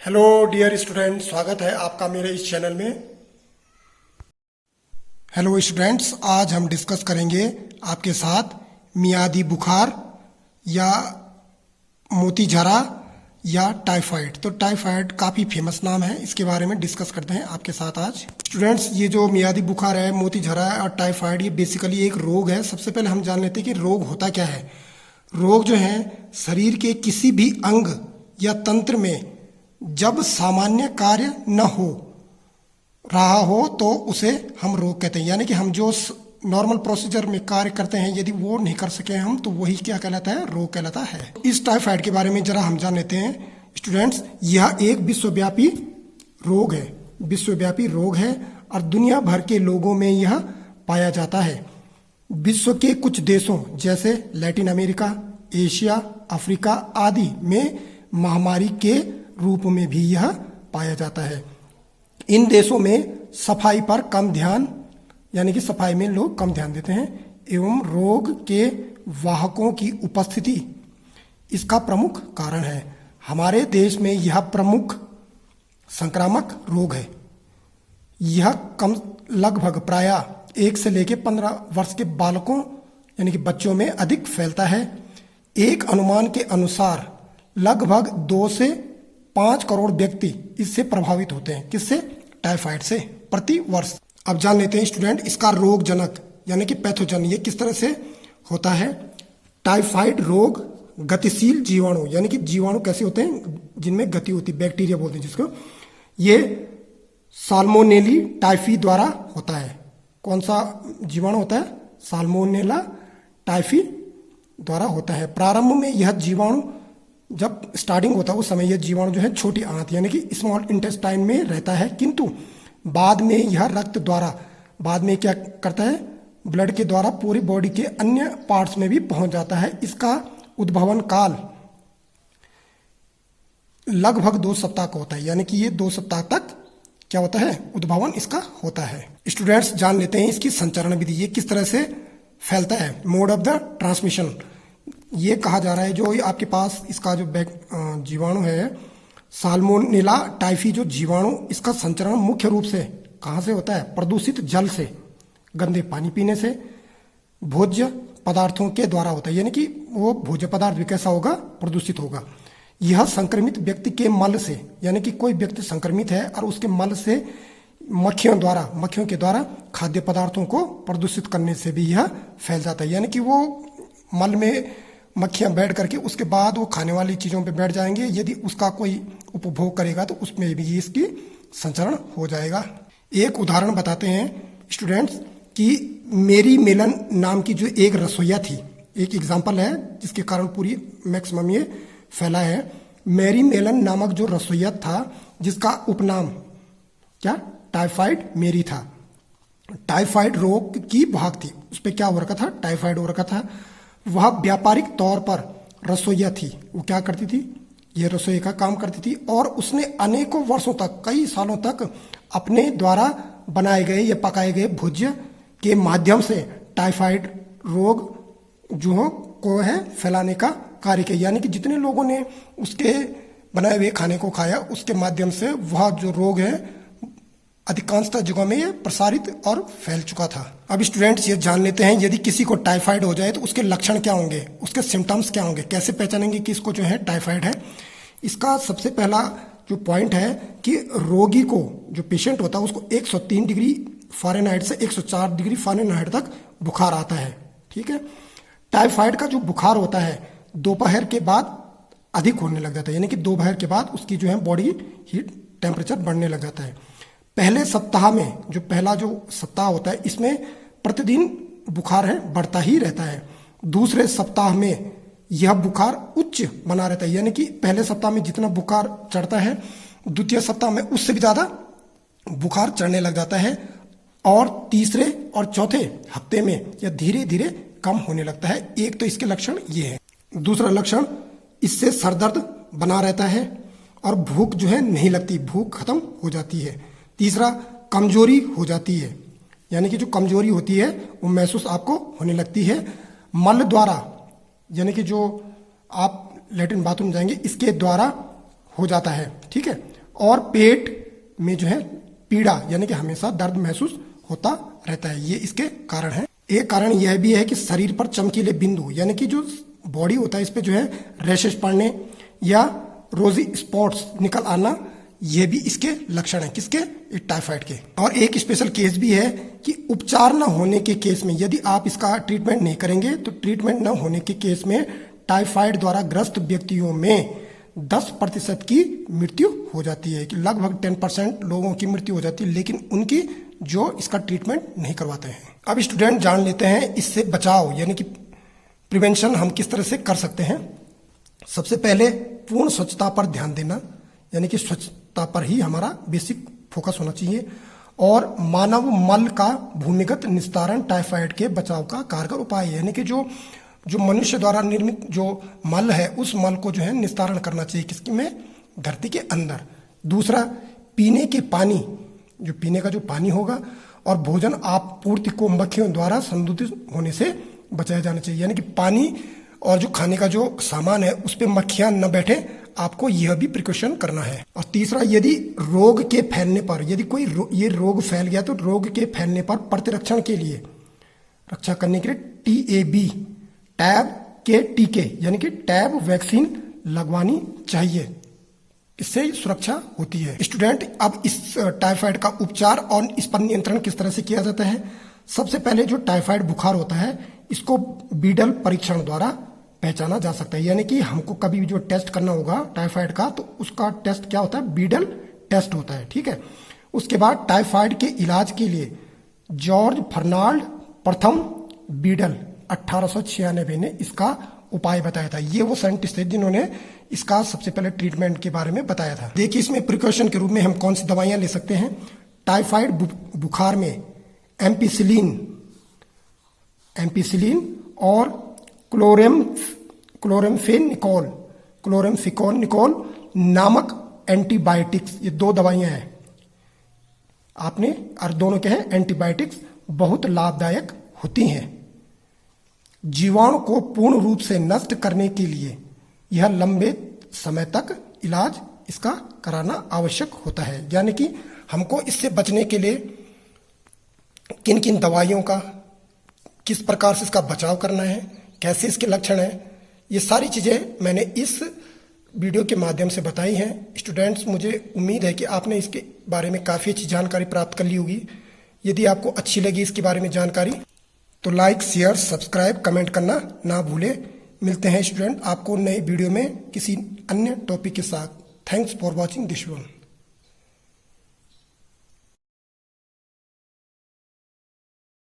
Hello dear student, स्वागत है आपका मेरे इस चैनल में। हेलो स्टूडेंट्स, आज हम डिस्कस करेंगे आपके साथ मियादी बुखार या मोती झरा या टाइफाइड। तो टाइफाइड काफ़ी फेमस नाम है, इसके बारे में डिस्कस करते हैं आपके साथ आज। स्टूडेंट्स, ये जो मियादी बुखार है, मोती झरा है और टाइफाइड, ये बेसिकली एक रोग है। सबसे पहले हम जान लेते हैं कि रोग होता क्या है। रोग जो है शरीर के किसी भी अंग या तंत्र में जब सामान्य कार्य न हो रहा हो तो उसे हम रोग कहते हैं। यानी कि हम जो नॉर्मल प्रोसीजर में कार्य करते हैं, यदि वो नहीं कर सके हम, तो वही क्या कहलाता है, रोग कहलाता है। इस टाइफाइड के बारे में जरा हम जान लेते हैं स्टूडेंट्स। यह एक विश्वव्यापी रोग है, विश्वव्यापी रोग है और दुनिया भर के लोगों में यह पाया जाता है। विश्व के कुछ देशों जैसे लैटिन अमेरिका, एशिया, अफ्रीका आदि में महामारी के रूप में भी यह पाया जाता है। इन देशों में सफाई पर कम ध्यान, यानी कि सफाई में लोग कम ध्यान देते हैं, एवं रोग के वाहकों की उपस्थिति इसका प्रमुख कारण है। हमारे देश में यह प्रमुख संक्रामक रोग है। यह कम लगभग प्रायः 1 से लेकर 15 वर्ष के बालकों यानी कि बच्चों में अधिक फैलता है। एक अनुमान के अनुसार लगभग 2 से 5 करोड़ व्यक्ति इससे प्रभावित होते हैं। किससे? टाइफाइड से, प्रति वर्ष। अब जान लेते हैं स्टूडेंट इसका रोग जनक यानी कि पैथोजन ये किस तरह से होता है। टाइफाइड रोग गतिशील जीवाणु, यानी कि जीवाणु कैसे होते हैं जिनमें गति होती है, बैक्टीरिया बोलते हैं जिसको, ये साल्मोनेली टाइफी द्वारा होता है। कौन सा जीवाणु होता है? साल्मोनेला टाइफी द्वारा होता है। प्रारंभ में यह जीवाणु जब स्टार्टिंग होता है उस समय यह जीवाणु जो है छोटी आंत यानी कि स्मॉल इंटेस्टाइन में रहता है, किंतु बाद में यह रक्त द्वारा, बाद में क्या करता है, ब्लड के द्वारा पूरी बॉडी के अन्य पार्ट्स में भी पहुंच जाता है। इसका उद्भवन काल लगभग 2 सप्ताह का होता है, यानी कि ये 2 सप्ताह तक क्या होता है, उद्भवन इसका होता है। स्टूडेंट्स, जान लेते हैं इसकी संचरण विधि, ये किस तरह से फैलता है, मोड ऑफ द ट्रांसमिशन। ये कहा जा रहा है जो आपके पास इसका जो जीवाणु है साल्मोनेला टाइफी, जो जीवाणु, इसका संचरण मुख्य रूप से कहाँ से होता है? प्रदूषित जल से, गंदे पानी पीने से, भोज्य पदार्थों के द्वारा होता है। यानी कि वो भोज्य पदार्थ भी कैसा होगा? प्रदूषित होगा। यह संक्रमित व्यक्ति के मल से, यानी कि कोई व्यक्ति संक्रमित है और उसके मल से मक्खियों के द्वारा खाद्य पदार्थों को प्रदूषित करने से भी यह फैल जाता है। यानी कि वो मल में मक्खियां बैठ करके उसके बाद वो खाने वाली चीज़ों पे बैठ जाएंगे, यदि उसका कोई उपभोग करेगा तो उसमें भी इसकी संचरण हो जाएगा। एक उदाहरण बताते हैं स्टूडेंट्स कि मेरी मेलन नाम की जो एक रसोइया थी, एक एग्जाम्पल है जिसके कारण पूरी मैक्सिमम ये फैला है। मेरी मेलन नामक जो रसोइया था जिसका उपनाम क्या, टाइफाइड मेरी था। टाइफाइड रोग की भाग थी, उस पर क्या हो रखा था, टाइफाइड हो रखा था। वह व्यापारिक तौर पर रसोइया थी। वो क्या करती थी, ये रसोई का काम करती थी और उसने अनेकों वर्षों तक, कई सालों तक अपने द्वारा बनाए गए या पकाए गए भोज्य के माध्यम से टाइफाइड रोग जो को है फैलाने का कार्य किया। यानी कि जितने लोगों ने उसके बनाए हुए खाने को खाया उसके माध्यम से वह जो रोग है अधिकांशतः जगहों में ये प्रसारित और फैल चुका था। अब स्टूडेंट्स ये जान लेते हैं यदि किसी को टाइफाइड हो जाए तो उसके लक्षण क्या होंगे, उसके सिम्टम्स क्या होंगे, कैसे पहचानेंगे कि इसको जो है टाइफाइड है। इसका सबसे पहला जो पॉइंट है कि रोगी को, जो पेशेंट होता है, उसको 103 डिग्री फ़ारेनहाइट से 104 डिग्री फ़ारेनहाइट तक बुखार आता है। ठीक है। टाइफाइड का जो बुखार होता है दोपहर के बाद अधिक होने लग जाता है, यानी कि दोपहर के बाद उसकी जो है बॉडी हीट टेम्परेचर बढ़ने लग जाता है। पहले सप्ताह में, जो पहला जो सप्ताह होता है, इसमें प्रतिदिन बुखार है बढ़ता ही रहता है। दूसरे सप्ताह में यह बुखार उच्च बना रहता है, यानी कि पहले सप्ताह में जितना बुखार चढ़ता है द्वितीय सप्ताह में उससे भी ज़्यादा बुखार चढ़ने लग जाता है और तीसरे और चौथे हफ्ते में यह धीरे धीरे कम होने लगता है। एक तो इसके लक्षण ये है। दूसरा लक्षण, इससे सरदर्द बना रहता है और भूख जो है नहीं लगती, भूख खत्म हो जाती है। तीसरा, कमजोरी हो जाती है, यानी कि जो कमजोरी होती है वो महसूस आपको होने लगती है। मल द्वारा, यानी कि जो आप लेटरिन बाथरूम जाएंगे इसके द्वारा हो जाता है। ठीक है। और पेट में जो है पीड़ा यानी कि हमेशा दर्द महसूस होता रहता है, ये इसके कारण है। एक कारण यह भी है कि शरीर पर चमकीले बिंदु यानी कि जो बॉडी होता है इस पे जो है रैशेस पड़ने या रोजी स्पॉट्स निकल आना, ये भी इसके लक्षण हैं। किसके? टाइफाइड के। और एक स्पेशल केस भी है कि उपचार न होने के केस में, यदि आप इसका ट्रीटमेंट नहीं करेंगे तो ट्रीटमेंट न होने के केस में टाइफाइड द्वारा ग्रस्त व्यक्तियों में 10% की मृत्यु हो जाती है, कि लगभग 10% लोगों की मृत्यु हो जाती है, लेकिन उनकी जो इसका ट्रीटमेंट नहीं करवाते हैं। अब स्टूडेंट जान लेते हैं इससे बचाव यानी कि प्रिवेंशन हम किस तरह से कर सकते हैं। सबसे पहले पूर्ण स्वच्छता पर ध्यान देना, यानी कि स्वच्छता पर ही हमारा बेसिक फोकस होना चाहिए। और मानव मल का भूमिगत निस्तारण टाइफाइड के बचाव का कारगर उपाय है, यानी कि जो मनुष्य द्वारा निर्मित जो मल है उस मल को जो है निस्तारण करना चाहिए किसकी में? धरती के अंदर। दूसरा, पीने के पानी, जो पीने का जो पानी होगा और भोजन आपूर्ति को मक्खियों द्वारा संदूषित होने से बचाया जाना चाहिए, यानी कि पानी और जो खाने का जो सामान है उस पर मक्खियां न बैठे, आपको यह भी प्रिकॉशन करना है। और तीसरा, यदि रोग के फैलने पर, यदि कोई ये रोग फैल गया तो रोग के फैलने पर प्रतिरक्षण के लिए, रक्षा करने के लिए TAB टैब के टीके यानी कि टैब वैक्सीन लगवानी चाहिए, इससे सुरक्षा होती है। स्टूडेंट, अब इस टाइफाइड का उपचार और इस पर नियंत्रण किस तरह से किया जाता है। सबसे पहले जो टाइफाइड बुखार होता है इसको बीडल परीक्षण द्वारा पहचाना जा सकता है, यानी कि हमको कभी भी जो टेस्ट करना होगा टाइफाइड का तो उसका टेस्ट क्या होता है? बीडल टेस्ट होता है, ठीक है। उसके बाद टाइफाइड के इलाज के लिए जॉर्ज फर्नाल्ड प्रथम बीडल 1896 ने इसका उपाय बताया था। ये वो साइंटिस्ट थे जिन्होंने इसका सबसे पहले ट्रीटमेंट के बारे में बताया था। देखिए इसमें प्रिकॉशन के रूप में हम कौन सी दवाइयां ले सकते हैं। टाइफाइड बुखार में एम्पिसिलिन और क्लोरेम्फेनिकोल नामक एंटीबायोटिक्स, ये 2 दवाइयां हैं। आपने और दोनों के हैं एंटीबायोटिक्स, बहुत लाभदायक होती हैं। जीवाणु को पूर्ण रूप से नष्ट करने के लिए यह लंबे समय तक इलाज इसका कराना आवश्यक होता है, यानी कि हमको इससे बचने के लिए किन किन दवाइयों का, किस प्रकार से इसका बचाव करना है, कैसे इसके लक्षण हैं, ये सारी चीज़ें मैंने इस वीडियो के माध्यम से बताई हैं। स्टूडेंट्स, मुझे उम्मीद है कि आपने इसके बारे में काफ़ी अच्छी जानकारी प्राप्त कर ली होगी। यदि आपको अच्छी लगी इसके बारे में जानकारी तो लाइक, शेयर, सब्सक्राइब, कमेंट करना ना भूलें। मिलते हैं स्टूडेंट आपको नए वीडियो में किसी अन्य टॉपिक के साथ। Thanks for watching this one.